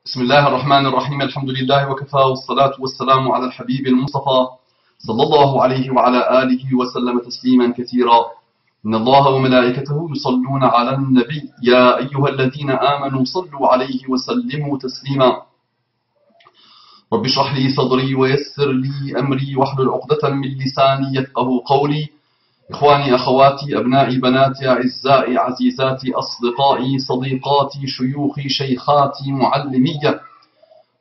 بسم الله الرحمن الرحيم الحمد لله وكفى والصلاة والسلام على الحبيب المصطفى صلى الله عليه وعلى آله وسلم تسليما كثيرا إن الله وملائكته يصلون على النبي يا أيها الذين آمنوا صلوا عليه وسلموا تسليما رب اشرح لي صدري ويسر لي أمري واحلل عقدة من لساني يفقهوا قولي إخواني أخواتي أبنائي بناتي أعزائي عزيزاتي أصدقائي صديقاتي شيوخي شيخاتي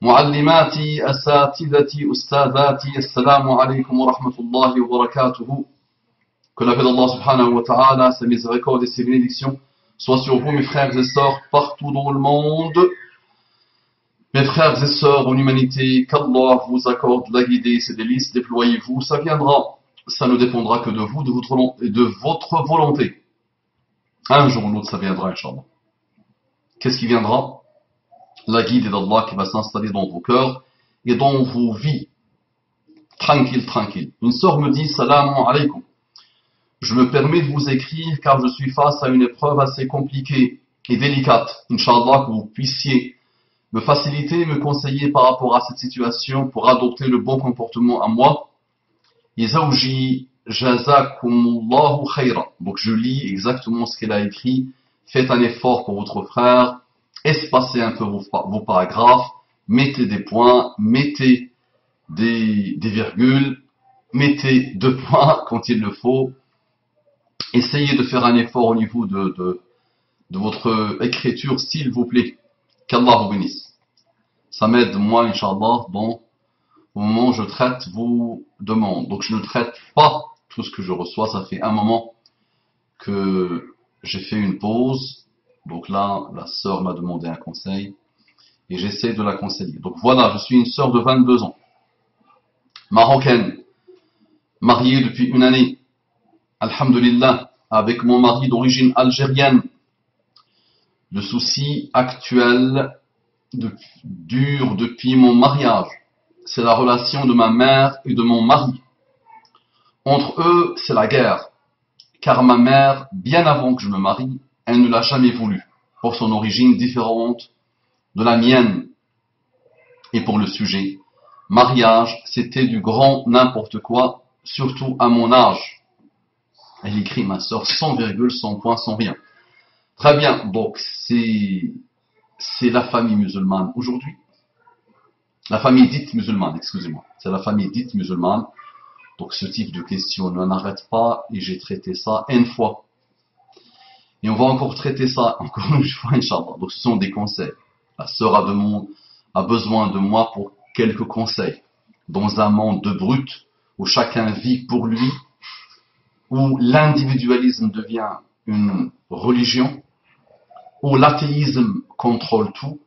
معلماتي أساتذتي أستاذاتي السلام عليكم ورحمة الله وبركاته. Que la paix d'Allah subhanahu wa ta'ala, sa miséricorde et ses bénédictions soient sur vous mes frères et sœurs partout dans le monde. Mes frères et sœurs en humanité, qu'Allah vous accorde la guidée, ses délices, déployez-vous, ça viendra. Ça ne dépendra que de vous, de votre volonté. Un jour ou l'autre, ça viendra, Inch'Allah. Qu'est-ce qui viendra? La guidée d'Allah qui va s'installer dans vos cœurs et dans vos vies. Tranquille, tranquille. Une sœur me dit, salam alaykoum. Je me permets de vous écrire car je suis face à une épreuve assez compliquée et délicate. Inch'Allah, que vous puissiez me faciliter, me conseiller par rapport à cette situation pour adopter le bon comportement à moi. Yazawji jazakumullahu khayra. Donc je lis exactement ce qu'elle a écrit. Faites un effort pour votre frère. Espacez un peu vos paragraphes. Mettez des points. Mettez des virgules. Mettez 2 points quand il le faut. Essayez de faire un effort au niveau de votre écriture, s'il vous plaît. Qu'Allah vous bénisse. Ça m'aide, moi, Inch'Allah, au moment où je traite vos demandes. Donc je ne traite pas tout ce que je reçois. Ça fait un moment que j'ai fait une pause. Donc là, la sœur m'a demandé un conseil. Et j'essaie de la conseiller. Donc voilà, je suis une sœur de 22 ans. Marocaine. Mariée depuis une année. Alhamdulillah. Avec mon mari d'origine algérienne. Le souci actuel dure depuis mon mariage. C'est la relation de ma mère et de mon mari. Entre eux, c'est la guerre. Car ma mère, bien avant que je me marie, elle ne l'a jamais voulu, pour son origine différente de la mienne. Et pour le sujet, mariage, c'était du grand n'importe quoi, surtout à mon âge. Elle écrit, ma sœur, sans virgule, sans point, sans rien. Très bien, donc c'est la famille musulmane aujourd'hui. La famille dite musulmane, excusez-moi. C'est la famille dite musulmane. Donc ce type de questions ne n'arrête pas et j'ai traité ça une fois. Et on va encore traiter ça encore une fois, Inch'Allah. Donc ce sont des conseils. La sœur a besoin de moi pour quelques conseils. Dans un monde de brutes où chacun vit pour lui, où l'individualisme devient une religion, où l'athéisme contrôle tout,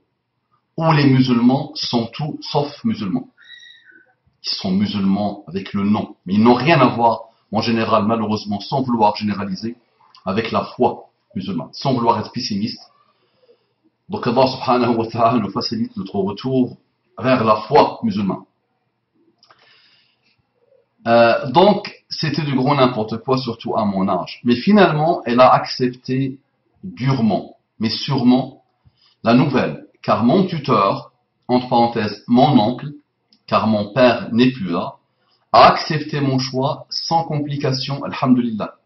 où les musulmans sont tout sauf musulmans. Ils sont musulmans avec le nom, mais ils n'ont rien à voir, en général, malheureusement, sans vouloir généraliser, avec la foi musulmane, sans vouloir être pessimiste. Donc Allah subhanahu wa ta'ala nous facilite notre retour vers la foi musulmane. Donc, c'était du gros n'importe quoi, surtout à mon âge. Mais finalement, elle a accepté durement, mais sûrement, la nouvelle. Car mon tuteur, entre parenthèses, mon oncle, car mon père n'est plus là, a accepté mon choix sans complication, alhamdulillah.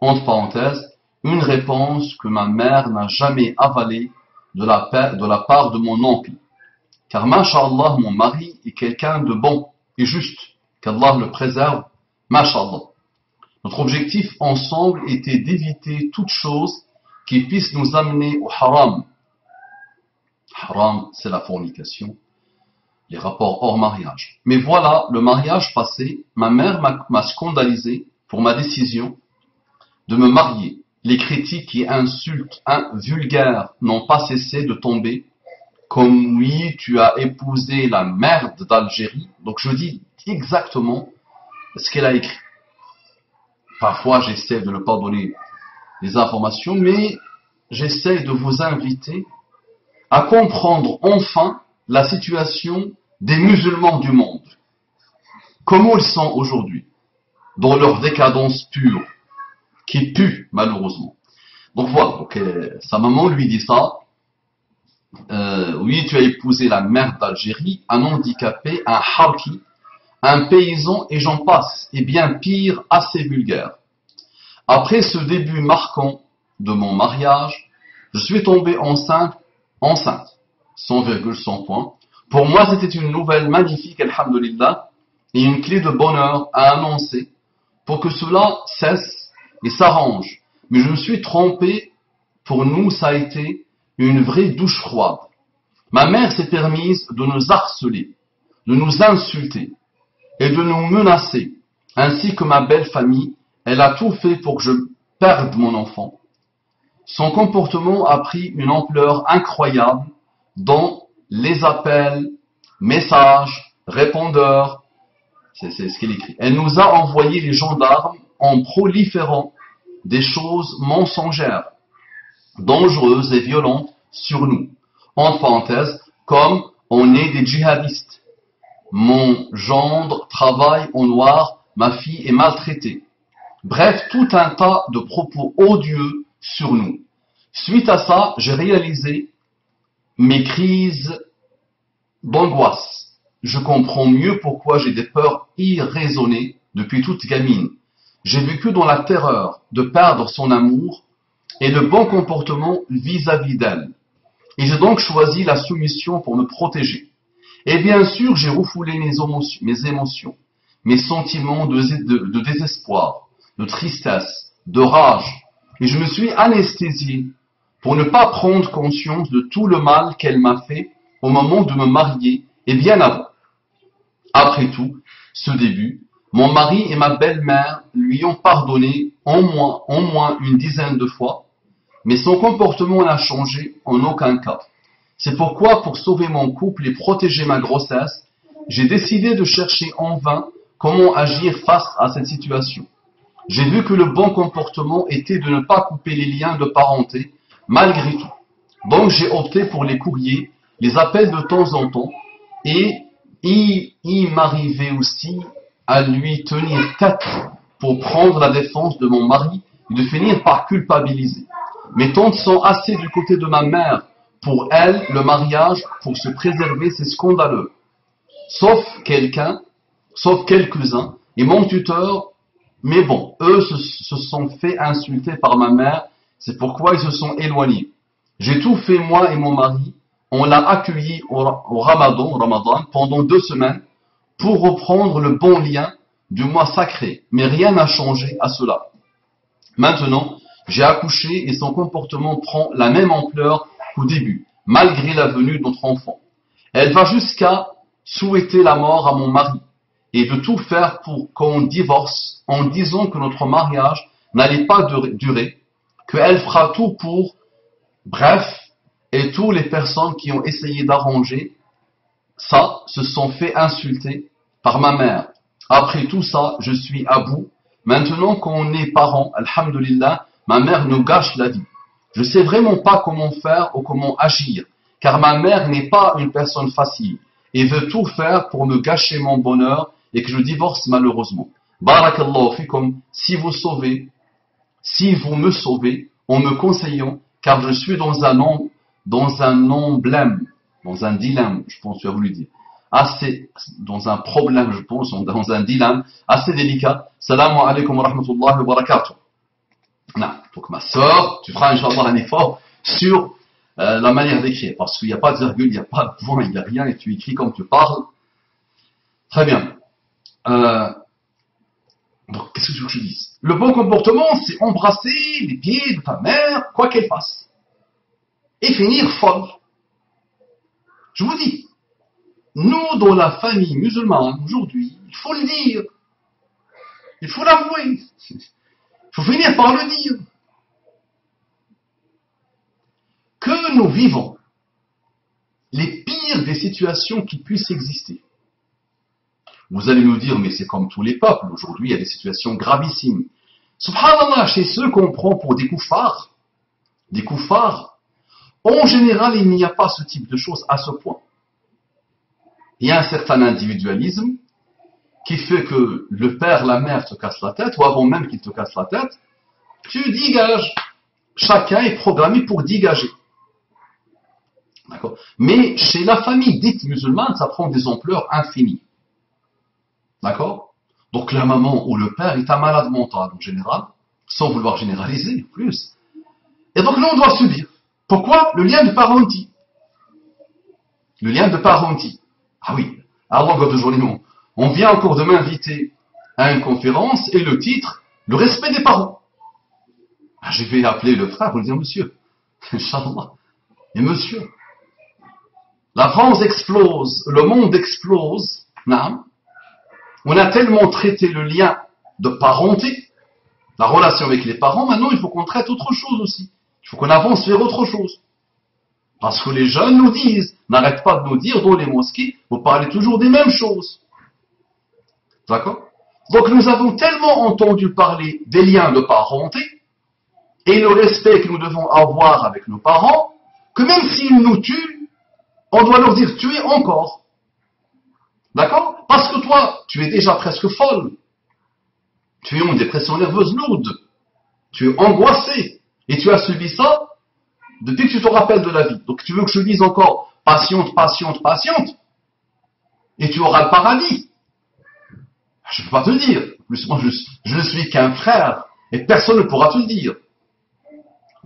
Entre parenthèses, une réponse que ma mère n'a jamais avalée de la part de mon oncle. Car, masha'Allah, mon mari est quelqu'un de bon et juste. Qu'Allah le préserve, masha'Allah. Notre objectif ensemble était d'éviter toute chose qui puisse nous amener au haram. Haram, c'est la fornication, les rapports hors mariage. Mais voilà, le mariage passé, ma mère m'a scandalisé pour ma décision de me marier. Les critiques et insultes vulgaires n'ont pas cessé de tomber. Comme oui, tu as épousé la merde d'Algérie. Donc je dis exactement ce qu'elle a écrit. Parfois, j'essaie de ne pas donner des informations, mais j'essaie de vous inviter à comprendre enfin la situation des musulmans du monde. Comment ils sont aujourd'hui, dans leur décadence pure, qui pue malheureusement. Donc voilà, sa maman lui dit ça, oui, tu as épousé la mère d'Algérie, un handicapé, un harki, un paysan, et j'en passe, et bien pire, assez vulgaire. Après ce début marquant de mon mariage, je suis tombé enceinte, 100,100 points. Pour moi, c'était une nouvelle magnifique, alhamdulillah, et une clé de bonheur à annoncer pour que cela cesse et s'arrange. Mais je me suis trompé, pour nous, ça a été une vraie douche froide. Ma mère s'est permise de nous harceler, de nous insulter et de nous menacer, ainsi que ma belle famille. Elle a tout fait pour que je perde mon enfant. Son comportement a pris une ampleur incroyable dans les appels, messages, répondeurs. C'est ce qu'elle écrit. Elle nous a envoyé les gendarmes en proliférant des choses mensongères, dangereuses et violentes sur nous. Entre parenthèses, comme on est des djihadistes. Mon gendre travaille en noir, ma fille est maltraitée. Bref, tout un tas de propos odieux sur nous. Suite à ça, j'ai réalisé mes crises d'angoisse. Je comprends mieux pourquoi j'ai des peurs irraisonnées depuis toute gamine. J'ai vécu dans la terreur de perdre son amour et le bon comportement vis-à-vis d'elle. Et j'ai donc choisi la soumission pour me protéger. Et bien sûr, j'ai refoulé mes émotions, mes sentiments de désespoir, de tristesse, de rage. Et je me suis anesthésié pour ne pas prendre conscience de tout le mal qu'elle m'a fait au moment de me marier et bien avant. Après tout, ce début, mon mari et ma belle-mère lui ont pardonné au moins une dizaine de fois, mais son comportement n'a changé en aucun cas. C'est pourquoi, pour sauver mon couple et protéger ma grossesse, j'ai décidé de chercher en vain comment agir face à cette situation. J'ai vu que le bon comportement était de ne pas couper les liens de parenté, malgré tout. Donc j'ai opté pour les courriers, les appels de temps en temps, et il m'arrivait aussi à lui tenir tête pour prendre la défense de mon mari et de finir par culpabiliser. Mes tantes sont assez du côté de ma mère. Pour elles, le mariage, pour se préserver, c'est scandaleux. Sauf quelques-uns, et mon tuteur, mais bon, eux se sont fait insulter par ma mère, c'est pourquoi ils se sont éloignés. J'ai tout fait, moi et mon mari, on l'a accueilli au Ramadan, pendant 2 semaines, pour reprendre le bon lien du mois sacré, mais rien n'a changé à cela. Maintenant, j'ai accouché et son comportement prend la même ampleur qu'au début, malgré la venue de notre enfant. Elle va jusqu'à souhaiter la mort à mon mari et de tout faire pour qu'on divorce en disant que notre mariage n'allait pas durer, qu'elle fera tout pour, bref, et toutes les personnes qui ont essayé d'arranger ça se sont fait insulter par ma mère. Après tout ça, je suis à bout. Maintenant qu'on est parents, alhamdulillah, ma mère nous gâche la vie. Je sais vraiment pas comment faire ou comment agir, car ma mère n'est pas une personne facile et veut tout faire pour me gâcher mon bonheur et que je divorce malheureusement. Barakallahu fikum, si vous me sauvez en me conseillant, car je suis dans un dilemme, je pense que tu as voulu dire, dans un problème, je pense, dans un dilemme assez délicat. Salam alaikum wa rahmatullahi wa barakatuh. Donc ma sœur, tu feras inch'Allah un effort sur la manière d'écrire, parce qu'il n'y a pas de virgule, il n'y a pas de point, il n'y a rien, et tu écris comme tu parles. Très bien. Donc, qu'est-ce que tu veux que je dise? Le bon comportement, c'est embrasser les pieds de ta mère, quoi qu'elle fasse, et finir folle. Je vous dis, nous, dans la famille musulmane, aujourd'hui, il faut le dire, il faut l'avouer, il faut finir par le dire, que nous vivons les pires des situations qui puissent exister. Vous allez nous dire, mais c'est comme tous les peuples, aujourd'hui il y a des situations gravissimes. Subhanallah, chez ceux qu'on prend pour des koufars, en général il n'y a pas ce type de choses à ce point. Il y a un certain individualisme qui fait que le père, la mère te cassent la tête, ou avant même qu'ils te cassent la tête, tu dégages. Chacun est programmé pour dégager. D'accord? Mais chez la famille dite musulmane, ça prend des ampleurs infinies. D'accord? Donc la maman ou le père est un malade mental en général, sans vouloir généraliser plus. Et donc là, on doit subir. Pourquoi? Le lien de parenté. Le lien de parenté. Ah oui, avant d'aujourd'hui, on vient encore de m'inviter à une conférence et le titre, le respect des parents. Ah, je vais appeler le frère pour lui dire, monsieur, Inch'Allah, et monsieur, la France explose, le monde explose, non? On a tellement traité le lien de parenté, la relation avec les parents, maintenant il faut qu'on traite autre chose aussi. Il faut qu'on avance vers autre chose. Parce que les jeunes nous disent, n'arrêtent pas de nous dire dans les mosquées, vous parlez toujours des mêmes choses. D'accord? Donc nous avons tellement entendu parler des liens de parenté et le respect que nous devons avoir avec nos parents, que même s'ils nous tuent, on doit leur dire tuer encore. D'accord? Parce que toi, tu es déjà presque folle. Tu es en dépression nerveuse lourde. Tu es angoissé. Et tu as subi ça depuis que tu te rappelles de la vie. Donc tu veux que je dise encore patiente, patiente, patiente. Et tu auras le paradis. Je ne peux pas te le dire. Plus, moi, je ne suis qu'un frère. Et personne ne pourra te le dire.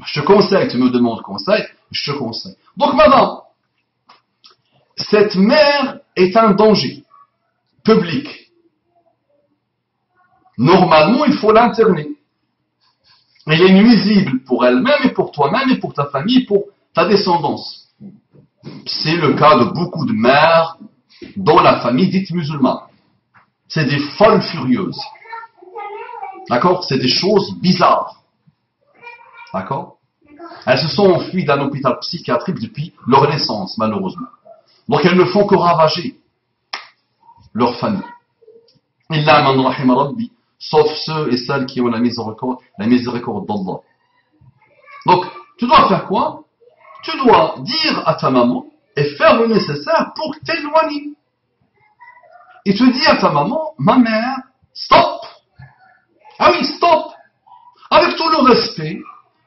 Je te conseille, tu me demandes conseil, je te conseille. Donc maintenant, cette mère est un danger public. Normalement, il faut l'interner. Elle est nuisible pour elle-même et pour toi-même et pour ta famille et pour ta descendance. C'est le cas de beaucoup de mères dans la famille dite musulmane. C'est des folles furieuses. D'accord? C'est des choses bizarres. D'accord? Elles se sont enfuies d'un hôpital psychiatrique depuis leur naissance, malheureusement. Donc elles ne font que ravager leur famille. Illa man rahima rabbi, sauf ceux et celles qui ont la miséricorde d'Allah. Donc, tu dois faire quoi? Tu dois dire à ta maman et faire le nécessaire pour t'éloigner. Et tu dis à ta maman, ma mère, stop! Ah oui, stop! Avec tout le respect,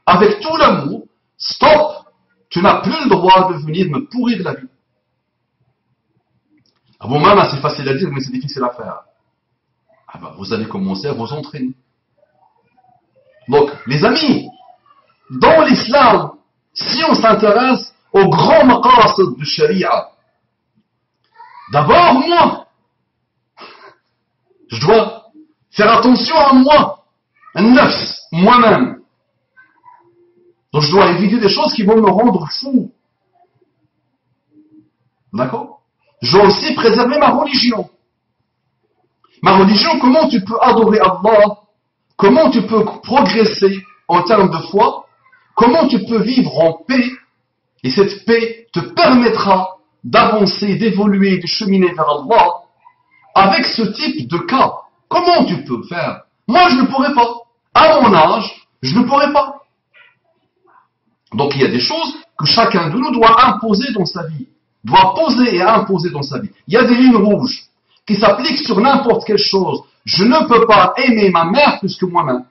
avec tout l'amour, stop! Tu n'as plus le droit de venir me pourrir la vie. Ah bon, maman, c'est facile à dire, mais c'est difficile à faire. Ah ben, vous allez commencer à vous entraîner. Donc, les amis, dans l'islam, si on s'intéresse au grand maqasid de sharia, d'abord, moi, je dois faire attention à moi, nafs, moi-même. Donc, je dois éviter des choses qui vont me rendre fou. D'accord? Je dois aussi préserver ma religion. Ma religion, comment tu peux adorer Allah? Comment tu peux progresser en termes de foi? Comment tu peux vivre en paix? Et cette paix te permettra d'avancer, d'évoluer, de cheminer vers Allah avec ce type de cas. Comment tu peux faire? Moi, je ne pourrais pas. À mon âge, je ne pourrais pas. Donc, il y a des choses que chacun de nous doit imposer dans sa vie. Doit poser et imposer dans sa vie. Il y a des lignes rouges qui s'appliquent sur n'importe quelle chose. Je ne peux pas aimer ma mère plus que moi-même.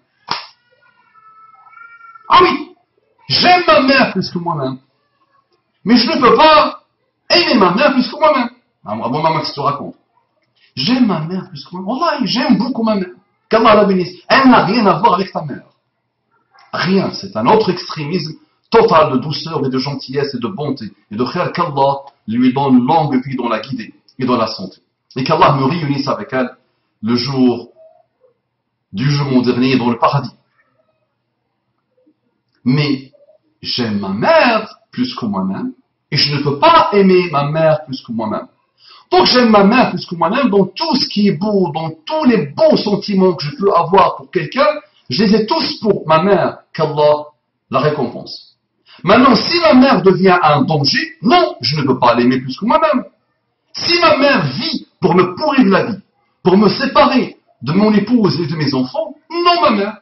Ah oui, j'aime ma mère plus que moi-même. Mais je ne peux pas aimer ma mère plus que moi-même. Ah bon, maman, qu'est-ce que tu racontes? J'aime ma mère plus que moi-même. Wallahi, j'aime beaucoup ma mère. Qu'Allah la bénisse. Elle n'a rien à voir avec ta mère. Rien, c'est un autre extrémisme total de douceur et de gentillesse et de bonté. Et de frère qu'Allah lui donne longue vie dans la guidée et dans la santé. Et qu'Allah me réunisse avec elle le jour du jugement dernier dans le paradis. Mais j'aime ma mère plus que moi-même et je ne peux pas aimer ma mère plus que moi-même. Donc j'aime ma mère plus que moi-même dans tout ce qui est beau, dans tous les bons sentiments que je peux avoir pour quelqu'un, je les ai tous pour ma mère, qu'Allah la récompense. Maintenant, si ma mère devient un danger, non, je ne peux pas l'aimer plus que moi-même. Si ma mère vit pour me pourrir la vie, pour me séparer de mon épouse et de mes enfants, non ma mère.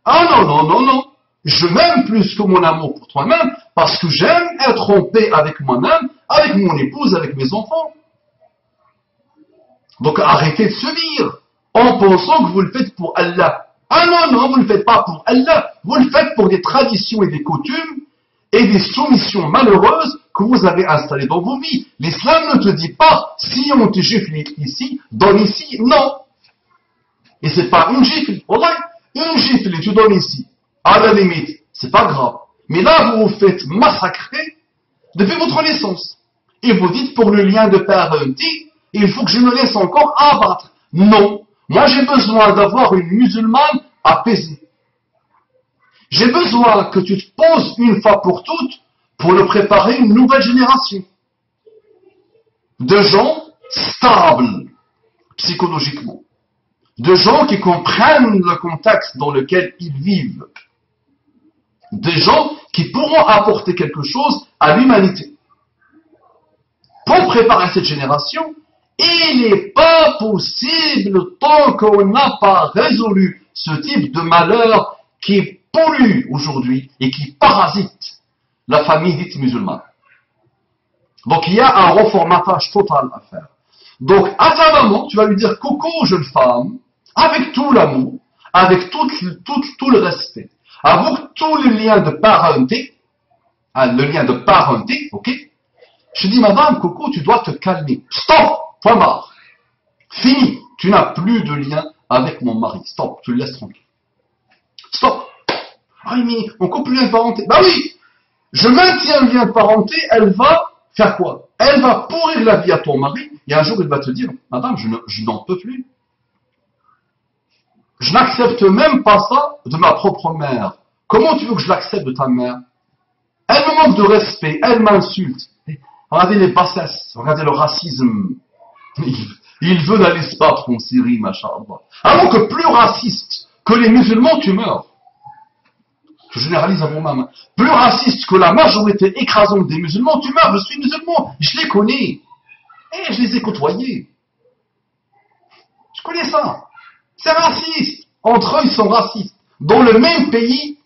Ah non, non, non, non. Je m'aime plus que mon amour pour toi-même parce que j'aime être en paix avec moi-même, avec mon épouse, avec mes enfants. Donc arrêtez de se dire en pensant que vous le faites pour Allah. Ah non, non, vous ne le faites pas pour Allah. Vous le faites pour des traditions et des coutumes et des soumissions malheureuses que vous avez installées dans vos vies. L'islam ne te dit pas, si on te gifle ici, donne ici. Non. Et c'est pas une gifle. Voilà. Une gifle et tu donnes ici. À la limite, c'est pas grave. Mais là, vous vous faites massacrer depuis votre naissance. Et vous dites, pour le lien de parenté, il faut que je me laisse encore abattre. Non. Moi, j'ai besoin d'avoir une musulmane apaisée. J'ai besoin que tu te poses une fois pour toutes pour nous préparer une nouvelle génération de gens stables psychologiquement, de gens qui comprennent le contexte dans lequel ils vivent, des gens qui pourront apporter quelque chose à l'humanité. Pour préparer cette génération, il n'est pas possible tant qu'on n'a pas résolu ce type de malheur qui pollue aujourd'hui et qui parasite la famille dite musulmane. Donc il y a un reformatage total à faire. Donc à ta maman, tu vas lui dire coucou jeune femme, avec tout l'amour, avec tout le respect, avec tout le lien de parenté, ok? Je dis madame, coucou, tu dois te calmer. Stop, point barre. Fini, tu n'as plus de lien avec mon mari. Stop, tu le laisses tranquille. Stop. Ah oui, mais on coupe le lien de parenté. Bah oui, je maintiens le lien de parenté, elle va faire quoi? Elle va pourrir la vie à ton mari, et un jour il va te dire, madame, je n'en peux plus. Je n'accepte même pas ça de ma propre mère. Comment tu veux que je l'accepte de ta mère? Elle me manque de respect, elle m'insulte. Regardez les bassesses, regardez le racisme. Il veut d'aller se battre en Syrie, machallah. Alors que plus raciste que les musulmans, tu meurs. Je généralise à moi-même. Plus raciste que la majorité écrasante des musulmans, tu meurs. Je suis musulman, je les connais. Et je les ai côtoyés. Je connais ça. C'est raciste. Entre eux, ils sont racistes. Dans le même pays,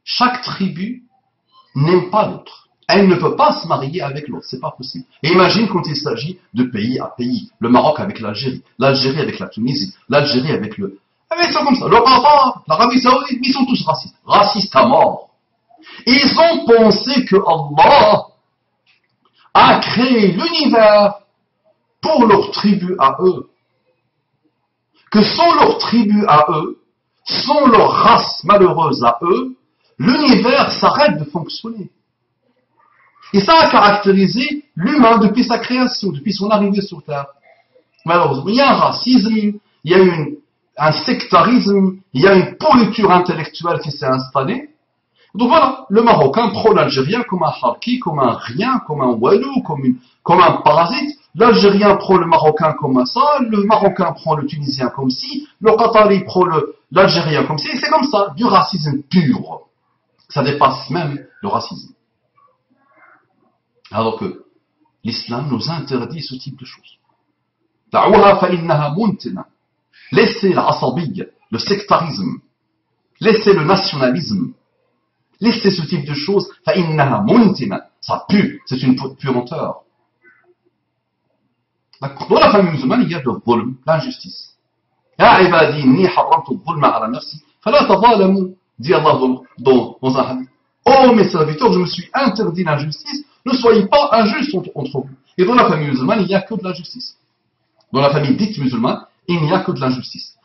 chaque tribu n'aime pas l'autre. Elle ne peut pas se marier avec l'autre, c'est pas possible. Et imagine quand il s'agit de pays à pays. Le Maroc avec l'Algérie, l'Algérie avec la Tunisie, l'Algérie avec le... Mais ils sont comme ça. Le Qatar, l'Arabie Saoudite, ils sont tous racistes. Racistes à mort. Ils ont pensé que Allah a créé l'univers pour leur tribu à eux. Que sans leur tribu à eux, sans leur race malheureuse à eux, l'univers s'arrête de fonctionner. Et ça a caractérisé l'humain depuis sa création, depuis son arrivée sur Terre. Malheureusement, il y a un racisme, il y a un sectarisme, il y a une pourriture intellectuelle qui s'est installée. Donc voilà, le Marocain prend l'Algérien comme un harki, comme un rien, comme un walou, comme un parasite. L'Algérien prend le Marocain comme ça, le Marocain prend le Tunisien comme ci, le Qatari prend l'Algérien comme ci. C'est comme ça, du racisme pur. Ça dépasse même le racisme. Alors que l'islam nous interdit ce type de choses. Laissez l'asabiyya, le sectarisme, laissez le nationalisme, laissez ce type de choses, ça pue, c'est une puanteur. Dans la famille musulmane, il y a le zulm, l'injustice. Ya ibadi, inni haramtu zulma ala nafsi, fala tazalamu, dit Allah dans un hadith. Oh mes serviteurs, je me suis interdit l'injustice, ne soyez pas injustes entre vous. Et dans la famille musulmane, il n'y a que de la justice. Dans la famille dite musulmane, il n'y a que de l'injustice.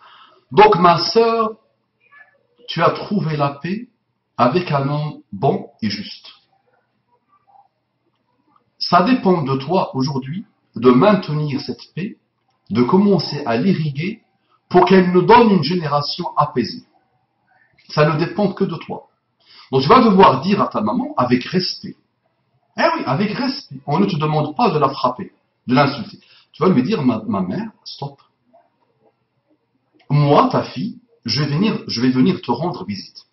Donc ma sœur, tu as trouvé la paix avec un homme bon et juste. Ça dépend de toi aujourd'hui de maintenir cette paix, de commencer à l'irriguer pour qu'elle nous donne une génération apaisée. Ça ne dépend que de toi. Donc tu vas devoir dire à ta maman avec respect. Eh oui, avec respect. On ne te demande pas de la frapper, de l'insulter. Tu vas lui dire, ma mère, stop. Moi, ta fille, je vais venir te rendre visite.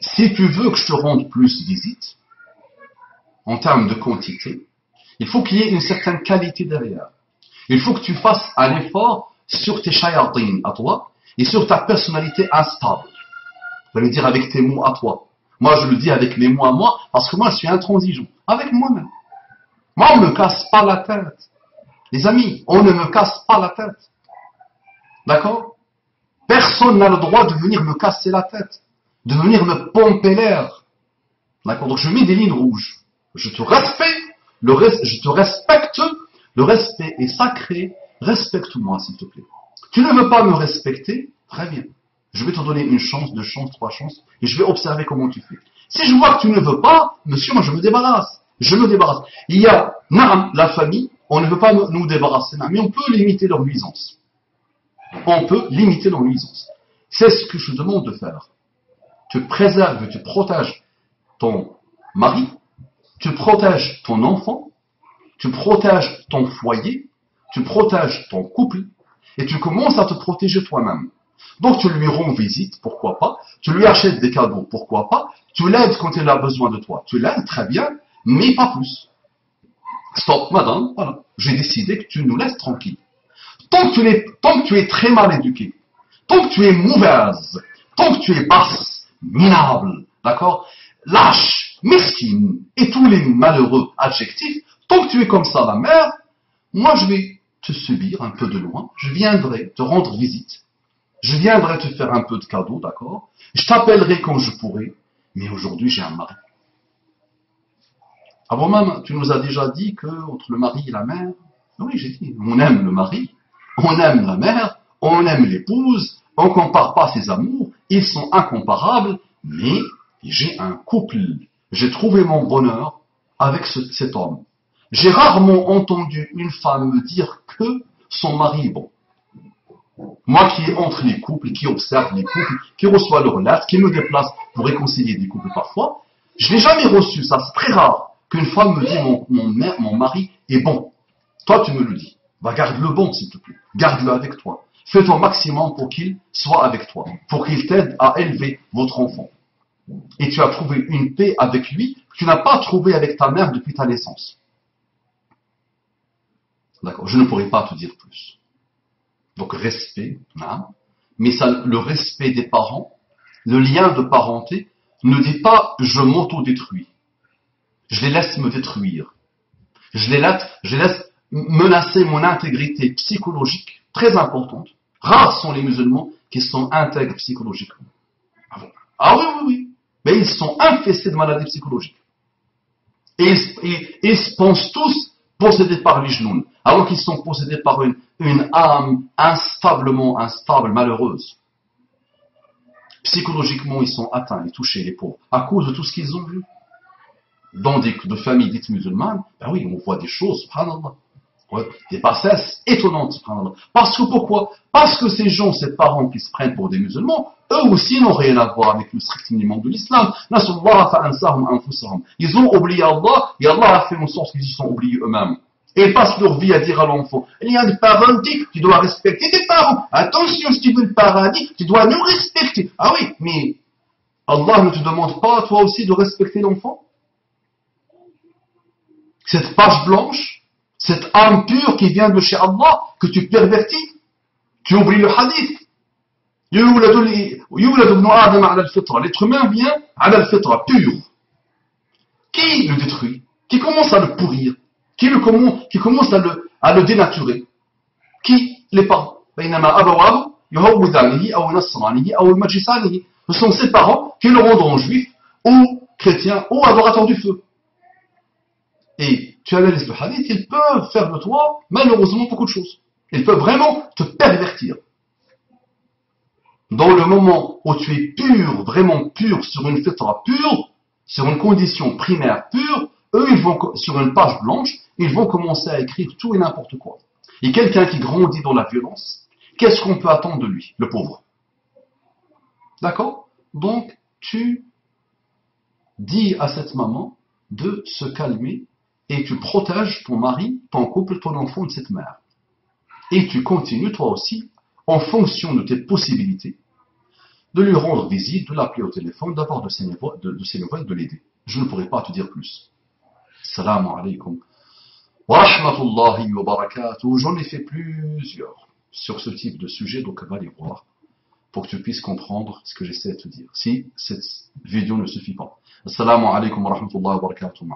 Si tu veux que je te rende plus visite, en termes de quantité, il faut qu'il y ait une certaine qualité derrière. Il faut que tu fasses un effort sur tes shayatines à toi et sur ta personnalité instable. Tu vas le dire avec tes mots à toi. Moi, je le dis avec mes mots à moi, parce que moi, je suis intransigeant. Avec moi-même. Moi, on ne me casse pas la tête. Les amis, on ne me casse pas la tête. D'accord? Personne n'a le droit de venir me casser la tête. De venir me pomper l'air. D'accord? Donc je mets des lignes rouges. Je te respecte, je te respecte, le respect est sacré, respecte-moi s'il te plaît. Tu ne veux pas me respecter? Très bien. Je vais te donner une chance, deux chances, trois chances, et je vais observer comment tu fais. Si je vois que tu ne veux pas, monsieur, moi je me débarrasse. Je me débarrasse. Il y a, la famille, on ne veut pas nous débarrasser, mais on peut limiter leur nuisance. On peut limiter leur nuisance. C'est ce que je te demande de faire. Tu préserves, tu protèges ton mari, tu protèges ton enfant, tu protèges ton foyer, tu protèges ton couple, et tu commences à te protéger toi-même. Donc tu lui rends visite, pourquoi pas, tu lui achètes des cadeaux, pourquoi pas, tu l'aides quand il a besoin de toi, tu l'aides très bien, mais pas plus. Stop, madame, voilà, j'ai décidé que tu nous laisses tranquilles. Tant que tu es très mal éduqué, tant que tu es mauvaise, tant que tu es basse, minable, d'accord, lâche, mesquine, et tous les malheureux adjectifs, tant que tu es comme ça, la mère, moi je vais te subir un peu de loin, je viendrai te rendre visite, je viendrai te faire un peu de cadeaux, d'accord, je t'appellerai quand je pourrai, mais aujourd'hui j'ai un mari. Avant-même, tu nous as déjà dit que entre le mari et la mère, oui j'ai dit, on aime le mari, on aime la mère, on aime l'épouse, on ne compare pas ses amours, ils sont incomparables, mais j'ai un couple. J'ai trouvé mon bonheur avec cet homme. J'ai rarement entendu une femme me dire que son mari est bon. Moi qui est entre les couples, qui observe les couples, qui reçoit leurs lettres, qui me déplace pour réconcilier des couples parfois, je n'ai jamais reçu ça. C'est très rare qu'une femme me dise mon mari est bon. Toi tu me le dis. Va garde le bon s'il te plaît. Garde-le avec toi. Fais ton maximum pour qu'il soit avec toi, pour qu'il t'aide à élever votre enfant. Et tu as trouvé une paix avec lui que tu n'as pas trouvé avec ta mère depuis ta naissance. D'accord, je ne pourrais pas te dire plus. Donc respect, hein, mais ça, le respect des parents, le lien de parenté, ne dit pas je m'auto-détruis. Je les laisse me détruire. Je les laisse menacer mon intégrité psychologique, très importante. Rares sont les musulmans qui sont intègres psychologiquement. Ah oui, oui, oui. Mais ils sont infestés de maladies psychologiques. Et ils se pensent tous possédés par les genoux, alors qu'ils sont possédés par une âme instable, malheureuse. Psychologiquement, ils sont atteints et touchés, les pauvres, à cause de tout ce qu'ils ont vu. Dans de familles dites musulmanes, ben oui, on voit des choses, subhanallah. Ouais, des bassesses étonnantes, subhanallah. Parce que pourquoi? Parce que ces gens, ces parents qui se prennent pour des musulmans, eux aussi n'ont rien à voir avec le strict minimum de l'islam. Ils ont oublié Allah, et Allah a fait en sorte qu'ils se sont oubliés eux-mêmes. Et ils passent leur vie à dire à l'enfant, il y a des parents, tu dois respecter tes parents. Attention, si tu veux le paradis, tu dois nous respecter. Ah oui, mais Allah ne te demande pas, toi aussi, de respecter l'enfant? Cette page blanche, cette âme pure qui vient de chez Allah, que tu pervertis, tu oublies le hadith. L'être humain vient à la fitra, pur. Qui le détruit? Qui commence à le pourrir? Qui commence à le dénaturer? Qui? Les parents. Ce sont ses parents qui le rendront juif, ou chrétien, ou adorateur du feu. Et tu analyses le hadith, ils peuvent faire de toi, malheureusement, beaucoup de choses. Ils peuvent vraiment te pervertir. Dans le moment où tu es pur, vraiment pur, sur une fitra pure, sur une condition primaire pure, eux, ils vont, sur une page blanche, ils vont commencer à écrire tout et n'importe quoi. Et quelqu'un qui grandit dans la violence, qu'est-ce qu'on peut attendre de lui, le pauvre? D'accord? Donc, tu dis à cette maman de se calmer et tu protèges ton mari, ton couple, ton enfant de cette mère. Et tu continues, toi aussi, en fonction de tes possibilités, de lui rendre visite, de l'appeler au téléphone, d'avoir de ses nouvelles, de l'aider. Je ne pourrais pas te dire plus. Salam alaikum wa rahmatullahi wa barakatuh. J'en ai fait plusieurs sur ce type de sujet, donc va les voir pour que tu puisses comprendre ce que j'essaie de te dire. Si cette vidéo ne suffit pas. Assalamu alaikum wa rahmatullahi wa barakatuh.